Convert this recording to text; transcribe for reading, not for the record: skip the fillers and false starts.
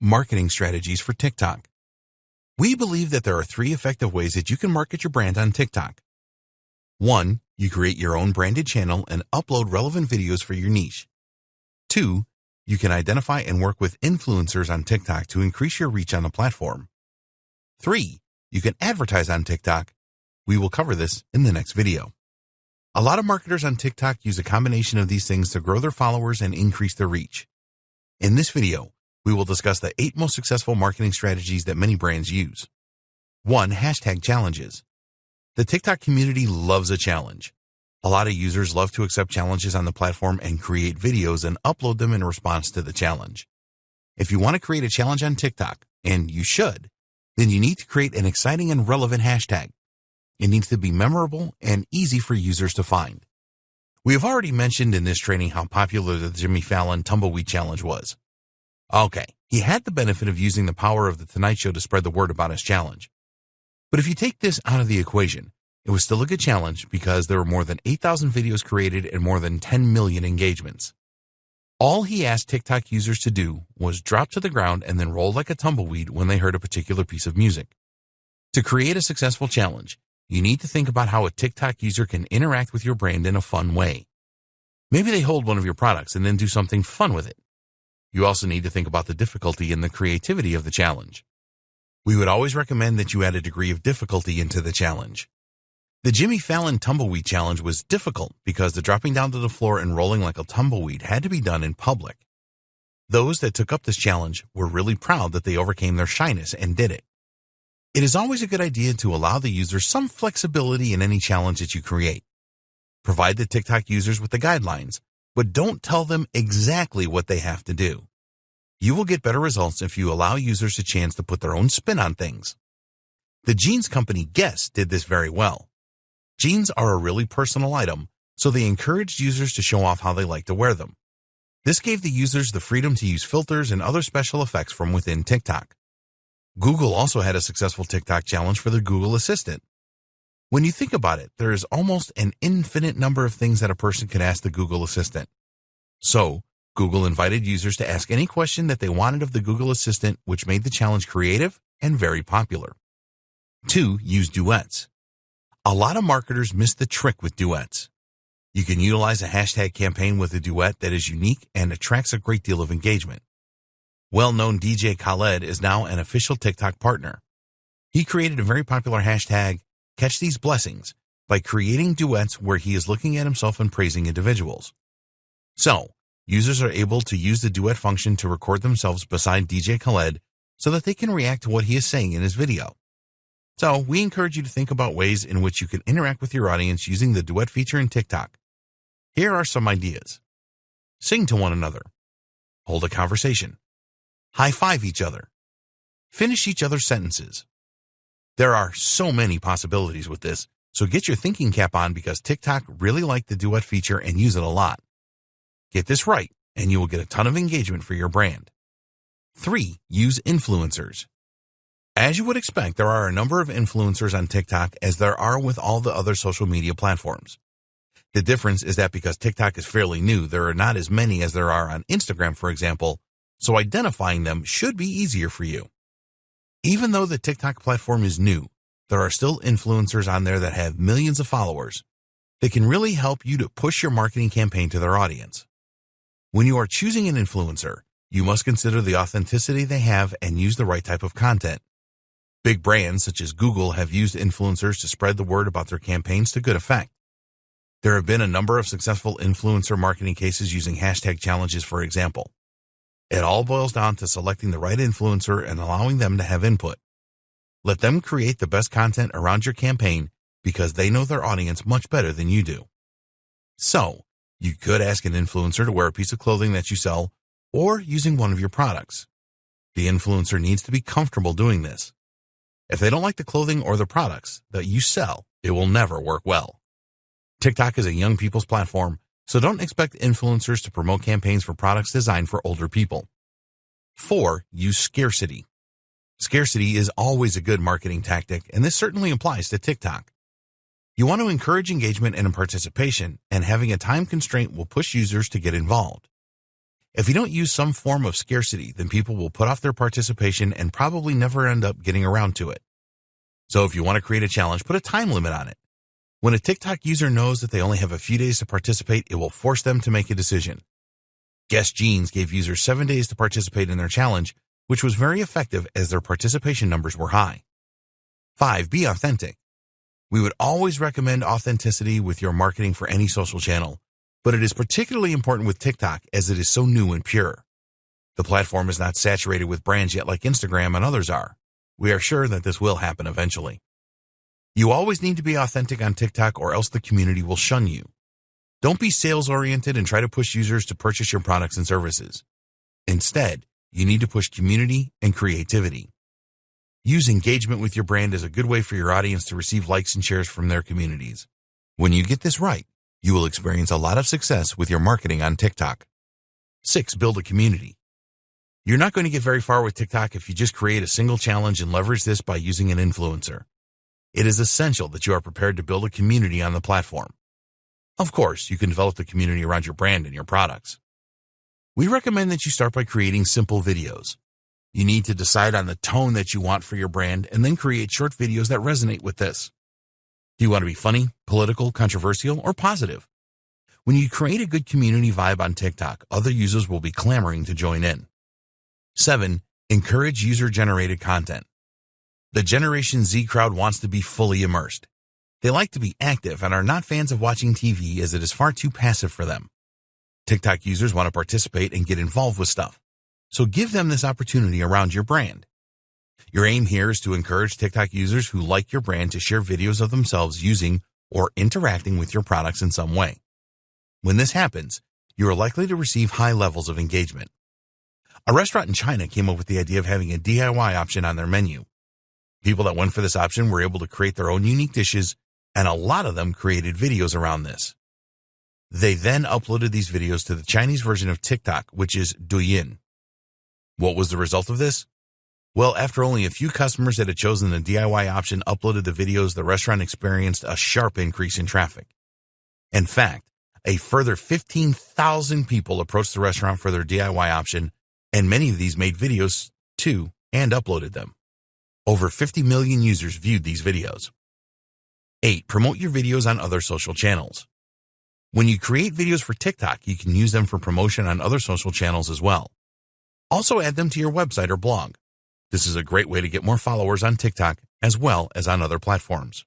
Marketing strategies for TikTok. We believe that there are 3 effective ways that you can market your brand on TikTok. 1. You create your own branded channel and upload relevant videos for your niche. 2. You can identify and work with influencers on TikTok to increase your reach on the platform. 3. You can advertise on TikTok. We will cover this in the next video. A lot of marketers on TikTok use a combination of these things to grow their followers and increase their reach. In this video, we will discuss the 8 most successful marketing strategies that many brands use. 1. Hashtag challenges. The TikTok community loves a challenge. A lot of users love to accept challenges on the platform and create videos and upload them in response to the challenge. If you want to create a challenge on TikTok, and you should, then you need to create an exciting and relevant hashtag. It needs to be memorable and easy for users to find. We have already mentioned in this training how popular the Jimmy Fallon Tumbleweed Challenge was. Okay, he had the benefit of using the power of The Tonight Show to spread the word about his challenge. But if you take this out of the equation, it was still a good challenge because there were more than 8,000 videos created and more than 10 million engagements. All he asked TikTok users to do was drop to the ground and then roll like a tumbleweed when they heard a particular piece of music. To create a successful challenge, you need to think about how a TikTok user can interact with your brand in a fun way. Maybe they hold one of your products and then do something fun with it. You also need to think about the difficulty and the creativity of the challenge. We would always recommend that you add a degree of difficulty into the challenge. The Jimmy Fallon Tumbleweed Challenge was difficult because the dropping down to the floor and rolling like a tumbleweed had to be done in public. Those that took up this challenge were really proud that they overcame their shyness and did it. It is always a good idea to allow the user some flexibility in any challenge that you create. Provide the TikTok users with the guidelines, but don't tell them exactly what they have to do. You will get better results if you allow users a chance to put their own spin on things. The jeans company Guess did this very well. Jeans are a really personal item, so they encouraged users to show off how they like to wear them. This gave the users the freedom to use filters and other special effects from within TikTok. Google also had a successful TikTok challenge for the Google Assistant. When you think about it, there is almost an infinite number of things that a person could ask the Google Assistant. So, Google invited users to ask any question that they wanted of the Google Assistant, which made the challenge creative and very popular. 2. Use duets. A lot of marketers miss the trick with duets. You can utilize a hashtag campaign with a duet that is unique and attracts a great deal of engagement. Well-known DJ Khaled is now an official TikTok partner. He created a very popular hashtag, Catch These Blessings, by creating duets where he is looking at himself and praising individuals. So, users are able to use the duet function to record themselves beside DJ Khaled so that they can react to what he is saying in his video. So, we encourage you to think about ways in which you can interact with your audience using the duet feature in TikTok. Here are some ideas. Sing to one another. Hold a conversation. High-five each other. Finish each other's sentences. There are so many possibilities with this, so get your thinking cap on because TikTok really liked the duet feature and use it a lot. Get this right, and you will get a ton of engagement for your brand. 3. Use influencers. As you would expect, there are a number of influencers on TikTok as there are with all the other social media platforms. The difference is that because TikTok is fairly new, there are not as many as there are on Instagram, for example, so identifying them should be easier for you. Even though the TikTok platform is new, there are still influencers on there that have millions of followers. They can really help you to push your marketing campaign to their audience. When you are choosing an influencer, you must consider the authenticity they have and use the right type of content. Big brands such as Google have used influencers to spread the word about their campaigns to good effect. There have been a number of successful influencer marketing cases using hashtag challenges, for example. It all boils down to selecting the right influencer and allowing them to have input. Let them create the best content around your campaign because they know their audience much better than you do. So, you could ask an influencer to wear a piece of clothing that you sell or using one of your products. The influencer needs to be comfortable doing this. If they don't like the clothing or the products that you sell, it will never work well. TikTok is a young people's platform, so don't expect influencers to promote campaigns for products designed for older people. 4. Use scarcity. Scarcity is always a good marketing tactic, and this certainly applies to TikTok. You want to encourage engagement and participation, and having a time constraint will push users to get involved. If you don't use some form of scarcity, then people will put off their participation and probably never end up getting around to it. So if you want to create a challenge, put a time limit on it. When a TikTok user knows that they only have a few days to participate, it will force them to make a decision. Guess Jeans gave users 7 days to participate in their challenge, which was very effective as their participation numbers were high. 5. Be authentic. We would always recommend authenticity with your marketing for any social channel, but it is particularly important with TikTok as it is so new and pure. The platform is not saturated with brands yet like Instagram and others are. We are sure that this will happen eventually. You always need to be authentic on TikTok or else the community will shun you. Don't be sales-oriented and try to push users to purchase your products and services. Instead, you need to push community and creativity. Use engagement with your brand as a good way for your audience to receive likes and shares from their communities. When you get this right, you will experience a lot of success with your marketing on TikTok. 6. Build a community. You're not going to get very far with TikTok if you just create a single challenge and leverage this by using an influencer. It is essential that you are prepared to build a community on the platform. Of course, you can develop the community around your brand and your products. We recommend that you start by creating simple videos. You need to decide on the tone that you want for your brand and then create short videos that resonate with this. Do you want to be funny, political, controversial, or positive? When you create a good community vibe on TikTok, other users will be clamoring to join in. 7. Encourage user-generated content. The Generation Z crowd wants to be fully immersed. They like to be active and are not fans of watching TV as it is far too passive for them. TikTok users want to participate and get involved with stuff, so give them this opportunity around your brand. Your aim here is to encourage TikTok users who like your brand to share videos of themselves using or interacting with your products in some way. When this happens, you are likely to receive high levels of engagement. A restaurant in China came up with the idea of having a DIY option on their menu. People that went for this option were able to create their own unique dishes, and a lot of them created videos around this. They then uploaded these videos to the Chinese version of TikTok, which is Douyin. What was the result of this? Well, after only a few customers that had chosen the DIY option uploaded the videos, the restaurant experienced a sharp increase in traffic. In fact, a further 15,000 people approached the restaurant for their DIY option, and many of these made videos too and uploaded them. Over 50 million users viewed these videos. 8. Promote your videos on other social channels. When you create videos for TikTok, you can use them for promotion on other social channels as well. Also add them to your website or blog. This is a great way to get more followers on TikTok as well as on other platforms.